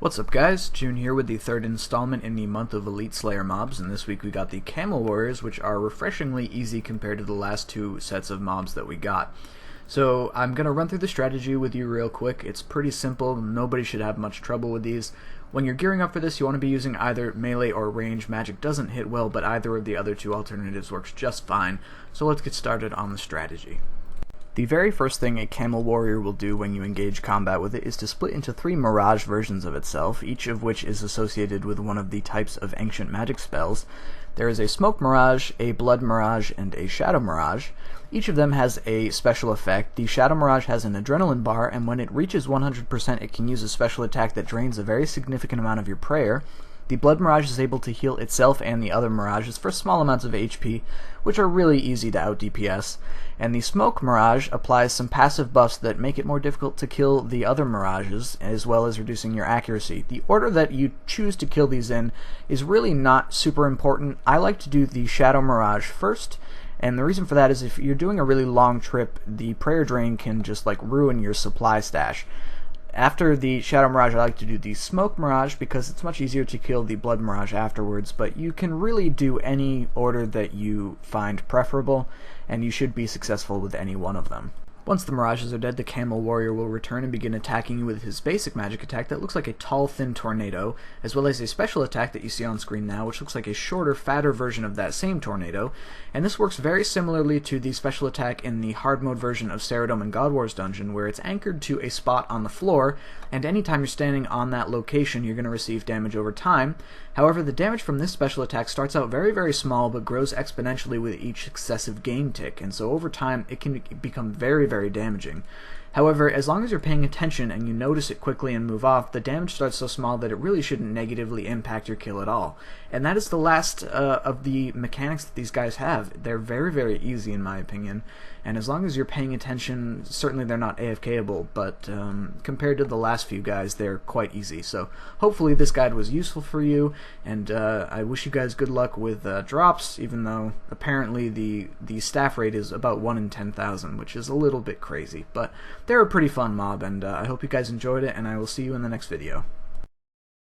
What's up guys, June here with the third installment in the month of Elite Slayer mobs, and this week we got the Camel Warriors, which are refreshingly easy compared to the last two sets of mobs that we got. So I'm going to run through the strategy with you real quick. It's pretty simple, nobody should have much trouble with these. When you're gearing up for this, you want to be using either melee or range. Magic doesn't hit well, but either of the other two alternatives works just fine. So let's get started on the strategy. The very first thing a Camel Warrior will do when you engage combat with it is to split into three Mirage versions of itself, each of which is associated with one of the types of ancient magic spells. There is a Smoke Mirage, a Blood Mirage, and a Shadow Mirage. Each of them has a special effect. The Shadow Mirage has an Adrenaline bar, and when it reaches 100% it can use a special attack that drains a very significant amount of your prayer. The Blood Mirage is able to heal itself and the other Mirages for small amounts of HP, which are really easy to out-DPS. And the Smoke Mirage applies some passive buffs that make it more difficult to kill the other Mirages, as well as reducing your accuracy. The order that you choose to kill these in is really not super important. I like to do the Shadow Mirage first, and the reason for that is if you're doing a really long trip, the prayer drain can just like ruin your supply stash. After the Shadow Mirage, I like to do the Smoke Mirage because it's much easier to kill the Blood Mirage afterwards, but you can really do any order that you find preferable, and you should be successful with any one of them. Once the Mirages are dead, the Camel Warrior will return and begin attacking you with his basic magic attack that looks like a tall, thin tornado, as well as a special attack that you see on screen now, which looks like a shorter, fatter version of that same tornado, and this works very similarly to the special attack in the hard mode version of Ceridome and God Wars dungeon, where it's anchored to a spot on the floor, and anytime you're standing on that location, you're going to receive damage over time. However, the damage from this special attack starts out very, very small, but grows exponentially with each successive game tick, and so over time, it can become very, very damaging. However, as long as you're paying attention and you notice it quickly and move off, the damage starts so small that it really shouldn't negatively impact your kill at all. And that is the last of the mechanics that these guys have. They're very, very easy in my opinion, and as long as you're paying attention, certainly they're not AFKable, but compared to the last few guys, they're quite easy. So hopefully this guide was useful for you, and I wish you guys good luck with drops, even though apparently the staff rate is about 1 in 10,000, which is a little bit crazy, but they're a pretty fun mob, and I hope you guys enjoyed it, and I will see you in the next video.